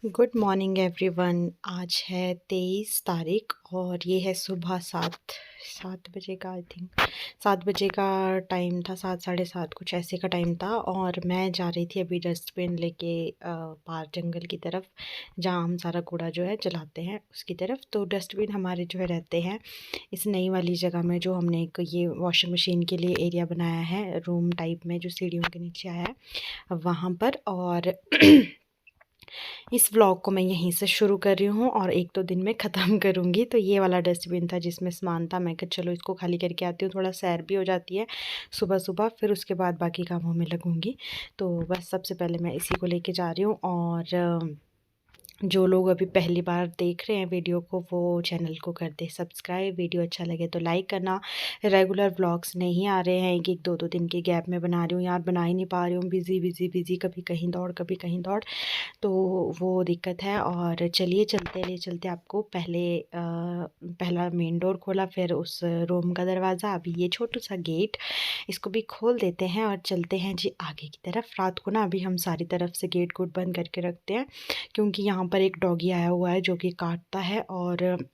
Good morning everyone. आज है 23 तारीख और ये है सुबह 7 बजे का, आई थिंक 7 बजे का टाइम था, 7 साढ़े 7 कुछ ऐसे का टाइम था। और मैं जा रही थी अभी डस्टबिन लेके पार जंगल की तरफ, जहाँ हम सारा कूड़ा जो है जलाते हैं उसकी तरफ। तो डस्टबिन हमारे जो है रहते हैं इस नई वाली जगह में, जो हमने एक ये वॉशिंग मशीन के लिए एरिया बनाया है रूम टाइप में, जो सीढ़ियों के नीचे आया है वहाँ पर। और इस व्लॉग को मैं यहीं से शुरू कर रही हूँ और 1-2 दिन में ख़त्म करूँगी। तो ये वाला डस्टबिन था जिसमें सामान था, मैं कहा चलो इसको खाली करके आती हूँ, थोड़ा सैर भी हो जाती है सुबह सुबह, फिर उसके बाद बाकी कामों में लगूँगी। तो बस सबसे पहले मैं इसी को लेके जा रही हूँ। और जो लोग अभी पहली बार देख रहे हैं वीडियो को, वो चैनल को कर दे सब्सक्राइब। वीडियो अच्छा लगे तो लाइक करना। रेगुलर व्लॉग्स नहीं आ रहे हैं, एक एक 2-2 दिन के गैप में बना रही हूँ यार, बना ही नहीं पा रही हूँ, बिज़ी बिज़ी बिज़ी, कभी कहीं दौड़ कभी कहीं दौड़, तो वो दिक्कत है। और चलिए ले चलते आपको। पहला मेन डोर खोला, फिर उस रूम का दरवाज़ा, अभी ये छोटू सा गेट, इसको भी खोल देते हैं और चलते हैं जी आगे की तरफ। रात को ना अभी हम सारी तरफ से गेट गुट बंद करके रखते हैं, क्योंकि यहाँ पर एक डॉगी आया हुआ है जो कि काटता है। और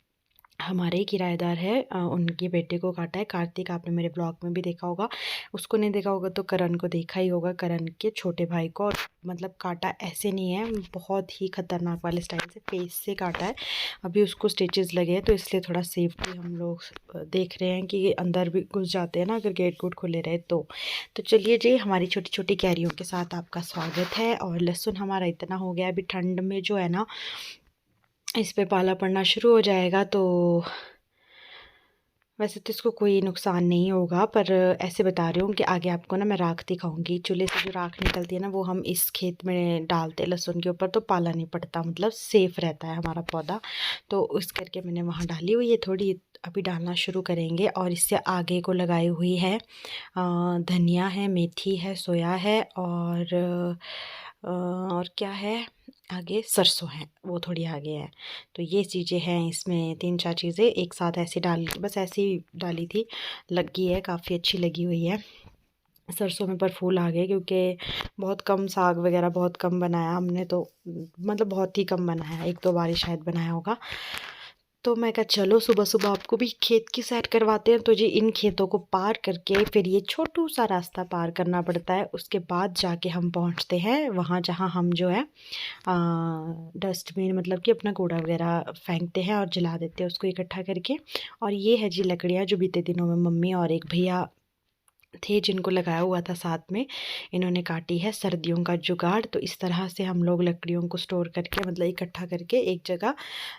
हमारे ही किराएदार है, उनके बेटे को काटा है। कार्तिक, आपने मेरे ब्लॉग में भी देखा होगा, उसको नहीं देखा होगा तो करण को देखा ही होगा, करण के छोटे भाई को। और मतलब काटा ऐसे नहीं है, बहुत ही खतरनाक वाले स्टाइल से फेस से काटा है। अभी उसको स्टिचेस लगे हैं, तो इसलिए थोड़ा सेफ्टी हम लोग देख रहे हैं कि अंदर भी घुस जाते हैं ना अगर गेट गुट खुले रहे तो चलिए जी, हमारी छोटी छोटी कैरियों के साथ आपका स्वागत है। और लहसुन हमारा इतना हो गया, अभी ठंड में जो है ना इस पे पाला पड़ना शुरू हो जाएगा। तो वैसे तो इसको कोई नुकसान नहीं होगा, पर ऐसे बता रही हूँ कि आगे आपको ना मैं राख दिखाऊंगी। चूल्हे से जो राख निकलती है ना, वो हम इस खेत में डालते हैं लहसुन के ऊपर, तो पाला नहीं पड़ता, मतलब सेफ़ रहता है हमारा पौधा। तो उस करके मैंने वहाँ डाली हुई है थोड़ी, अभी डालना शुरू करेंगे। और इससे आगे को लगाई हुई है धनिया है, मेथी है, सोया है, और क्या है आगे, सरसों है, वो थोड़ी आगे है। तो ये चीज़ें हैं इसमें, 3-4 चीज़ें एक साथ ऐसे डाल, बस ऐसे ही डाली थी, लगी है, काफ़ी अच्छी लगी हुई है। सरसों में पर फूल आ गए, क्योंकि बहुत कम साग वगैरह बहुत कम बनाया हमने, तो मतलब बहुत ही कम बनाया, 1-2 बार ही शायद बनाया होगा। तो मैं कहा चलो सुबह सुबह आपको भी खेत की सैर करवाते हैं। तो जी इन खेतों को पार करके फिर ये छोटू सा रास्ता पार करना पड़ता है, उसके बाद जाके हम पहुंचते हैं वहाँ जहाँ हम जो है डस्टबिन, मतलब कि अपना कूड़ा वगैरह फेंकते हैं और जला देते हैं उसको इकट्ठा करके। और ये है जी लकड़ियाँ, जो बीते दिनों में मम्मी और एक भैया थे जिनको लगाया हुआ था साथ में, इन्होंने काटी है सर्दियों का जुगाड़। तो इस तरह से हम लोग लकड़ियों को स्टोर करके, मतलब इकट्ठा करके एक जगह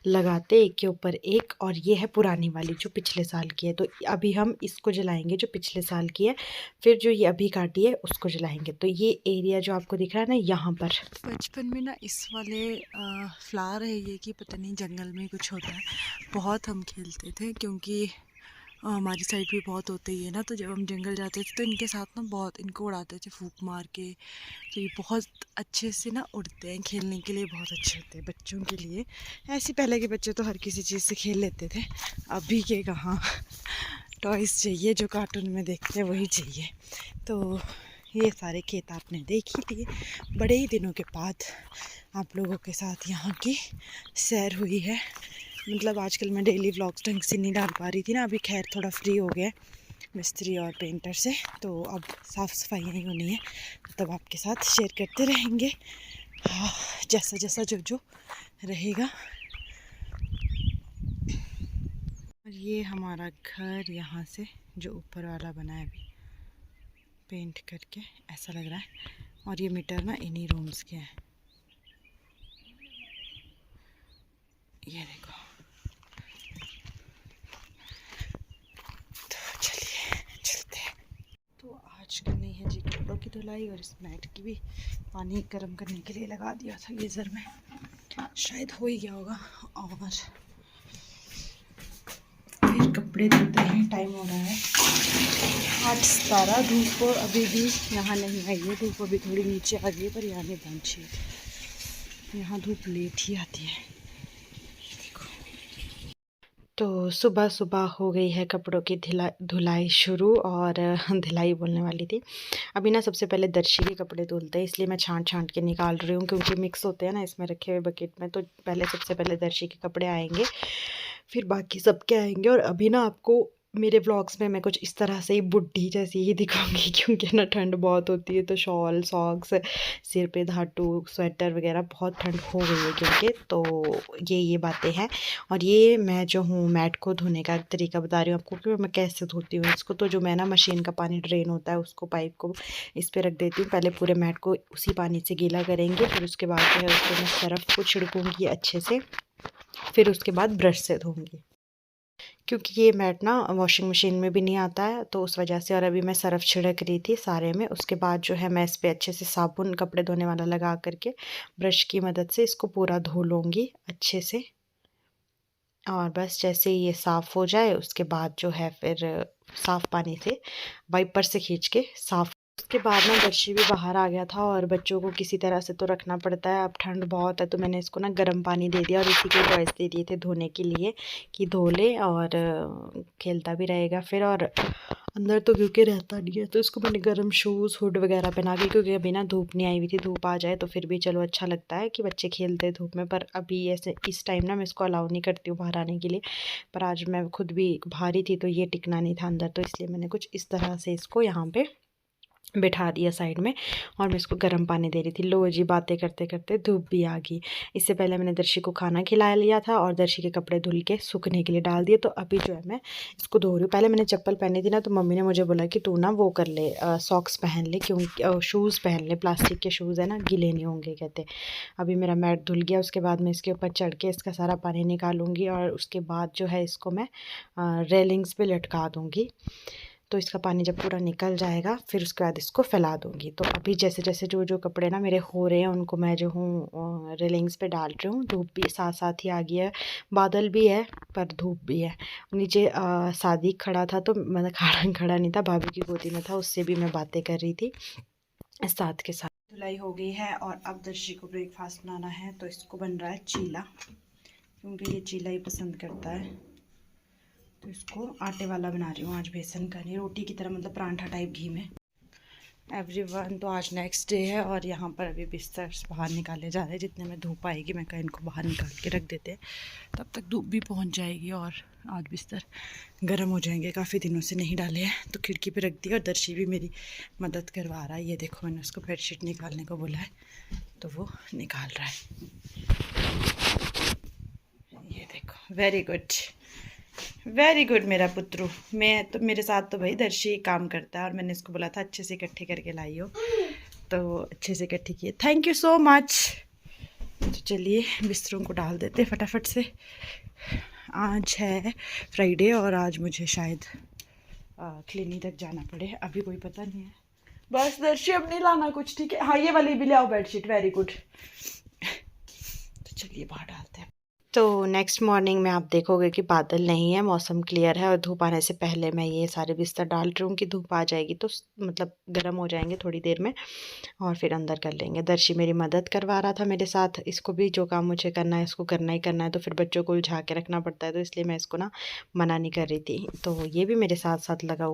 लगाते, एक के ऊपर एक। और ये है पुरानी वाली जो पिछले साल की है, तो अभी हम इसको जलाएंगे जो पिछले साल की है, फिर जो ये अभी काटी है उसको जलाएंगे। तो ये एरिया जो आपको दिख रहा है ना यहाँ पर, बचपन में ना इस वाले फ्लावर है ये, कि पता नहीं जंगल में कुछ होता है, बहुत हम खेलते थे, क्योंकि हमारी साइड भी बहुत होते ही है ना। तो जब हम जंगल जाते थे तो इनके साथ ना बहुत इनको उड़ाते थे फूंक मार के। तो ये बहुत अच्छे से ना उड़ते हैं, खेलने के लिए बहुत अच्छे होते हैं बच्चों के लिए। ऐसे पहले के बच्चे तो हर किसी चीज़ से खेल लेते थे, अभी के कहाँ टॉयज़ चाहिए, जो कार्टून में देखते हैं वही चाहिए। तो ये सारे खेत आपने देख ही लिए, बड़े ही दिनों के बाद आप लोगों के साथ यहाँ की सैर हुई है। मतलब आजकल मैं डेली व्लॉग्स ढंग से नहीं डाल पा रही थी ना, अभी खैर थोड़ा फ्री हो गया मिस्त्री और पेंटर से, तो अब साफ़ सफाई नहीं होनी है, तब आपके साथ शेयर करते रहेंगे। हाँ, जैसा जैसा जो जो रहेगा। और ये हमारा घर यहाँ से जो ऊपर वाला बना है अभी पेंट करके, ऐसा लग रहा है। और ये मीटर ना इन्हीं रूम्स के हैं, ये देखो। तो चलिए चलते हैं। तो आज करनी है जी कपड़ों की धुलाई, और इस मैट की भी पानी गर्म करने के लिए लगा दिया था गीज़र में, शायद हो ही गया होगा। और फिर कपड़े धोते हैं, टाइम हो रहा है 8:17। धूप अभी भी यहाँ नहीं आई है, धूप अभी थोड़ी नीचे आ गई है, पर यहाँ नहीं पहुँची है, यहाँ धूप लेट ही आती है। तो सुबह सुबह हो गई है कपड़ों की धुलाई शुरू और धुलाई बोलने वाली थी। अभी ना सबसे पहले दर्शी के कपड़े धुलते हैं, इसलिए मैं छांट छांट के निकाल रही हूँ क्योंकि मिक्स होते हैं ना इसमें रखे हुए बकेट में। तो पहले सबसे पहले दर्शी के कपड़े आएंगे, फिर बाकी सबके आएंगे। और अभी ना आपको मेरे व्लॉग्स में मैं कुछ इस तरह से ही बुढ़ी जैसी ही दिखाऊंगी क्योंकि ना ठंड बहुत होती है, तो शॉल, सॉक्स, सिर पे धाटू, स्वेटर वगैरह, बहुत ठंड हो गई है क्योंकि। तो ये बातें हैं। और ये मैं जो हूँ मैट को धोने का तरीका बता रही हूँ आपको कि मैं कैसे धोती हूँ इसको। तो जो मैं ना मशीन का पानी ड्रेन होता है उसको, पाइप को इस पर रख देती हूँ। पहले पूरे मैट को उसी पानी से गीला करेंगे, फिर उसके बाद जो है उसको मैं सरफ़ को छिड़कूँगी अच्छे से, फिर उसके बाद ब्रश से धोऊँगी क्योंकि ये मैट ना वॉशिंग मशीन में भी नहीं आता है, तो उस वजह से। और अभी मैं सरफ़ छिड़क रही थी सारे में। उसके बाद जो है मैं इस पर अच्छे से साबुन, कपड़े धोने वाला लगा करके ब्रश की मदद से इसको पूरा धो लूँगी अच्छे से। और बस जैसे ही ये साफ़ हो जाए उसके बाद जो है फिर साफ़ पानी से वाइपर से खींच के साफ़। उसके बाद ना दर्शी भी बाहर आ गया था और बच्चों को किसी तरह से तो रखना पड़ता है, अब ठंड बहुत है। तो मैंने इसको ना गर्म पानी दे दिया और इसी के टॉयज़ दे दिए थे धोने के लिए कि धो ले और खेलता भी रहेगा फिर। और अंदर तो क्योंकि रहता नहीं है तो इसको मैंने गर्म शूज़, हुड वगैरह पहना के, क्योंकि अभी ना धूप नहीं आई हुई थी। धूप आ जाए तो फिर भी चलो अच्छा लगता है कि बच्चे खेलते हैं धूप में, पर अभी ऐसे इस टाइम ना मैं इसको अलाउ नहीं करती हूँ बाहर आने के लिए। पर आज मैं खुद भी बाहर ही थी तो ये टिकना नहीं था अंदर, तो इसलिए मैंने कुछ इस तरह से इसको यहाँ पे बिठा दिया साइड में। और मैं इसको गर्म पानी दे रही थी। लो जी, बातें करते करते धूप भी आ गई। इससे पहले मैंने दर्शी को खाना खिला लिया था और दर्शी के कपड़े धुल के सूखने के लिए डाल दिए। तो अभी जो है मैं इसको धो रही हूँ। पहले मैंने चप्पल पहनी थी ना, तो मम्मी ने मुझे बोला कि तू ना वो कर ले, सॉक्स पहन ले, क्योंकि शूज़ पहन ले, प्लास्टिक के शूज़ है ना, गीले नहीं होंगे कहते। अभी मेरा मैट धुल गया, उसके बाद मैं इसके ऊपर चढ़ के इसका सारा पानी निकालूंगी और उसके बाद जो है इसको मैं रेलिंग्स पे लटका दूँगी। तो इसका पानी जब पूरा निकल जाएगा फिर उसके बाद इसको फैला दूँगी। तो अभी जैसे जैसे जो जो कपड़े ना मेरे हो रहे हैं उनको मैं जो हूँ रेलिंग्स पे डाल रही हूँ। धूप भी साथ साथ ही आ गई है, बादल भी है पर धूप भी है। नीचे शादी खड़ा था तो मतलब खड़ा नहीं था, भाभी की गोदी में था, उससे भी मैं बातें कर रही थी साथ के साथ। धुलाई हो गई है और अब दर्शी को ब्रेकफास्ट बनाना है। तो इसको बन रहा है चीला, क्योंकि ये चीला ही पसंद करता है। तो इसको आटे वाला बना रही हूँ आज, बेसन का नहीं, रोटी की तरह, मतलब परांठा टाइप घी में। एवरीवन, तो आज नेक्स्ट डे है और यहाँ पर अभी बिस्तर बाहर निकाले जा रहे हैं। जितने में धूप आएगी मैं कहीं इनको बाहर निकाल के रख देते हैं, तब तक धूप भी पहुँच जाएगी और आज बिस्तर गर्म हो जाएंगे। काफ़ी दिनों से नहीं डाले हैं तो खिड़की पे रख दिया। और दर्शी भी मेरी मदद करवा रहा है। ये देखो, मैंने उसको बेडशीट निकालने को बोला है तो वो निकाल रहा है। ये देखो, वेरी गुड मेरा पुत्रू। मैं तो, मेरे साथ तो भाई दर्शी काम करता है और मैंने इसको बोला था अच्छे से इकट्ठे करके लाई हो, तो अच्छे से इकट्ठे किए। Thank you so much. तो चलिए बिस्तरों को डाल देते फटाफट से। आज है फ्राइडे और आज मुझे शायद क्लिनिक तक जाना पड़े, अभी कोई पता नहीं है। बस दर्शी अब नहीं लाना कुछ, ठीक है? हाँ, ये वाली भी ले आओ बेडशीट, वेरी गुड। तो चलिए बाहर डालते हैं। तो नेक्स्ट मॉर्निंग में आप देखोगे कि बादल नहीं है, मौसम क्लियर है और धूप आने से पहले मैं ये सारे बिस्तर डाल रही हूँ कि धूप आ जाएगी तो मतलब गर्म हो जाएंगे थोड़ी देर में और फिर अंदर कर लेंगे। दर्शी मेरी मदद करवा रहा था मेरे साथ, इसको भी जो काम मुझे करना है इसको करना ही करना है, तो फिर बच्चों को उलझा के रखना पड़ता है, तो इसलिए मैं इसको ना मना नहीं कर रही थी। तो ये भी मेरे साथ साथ लगा हुआ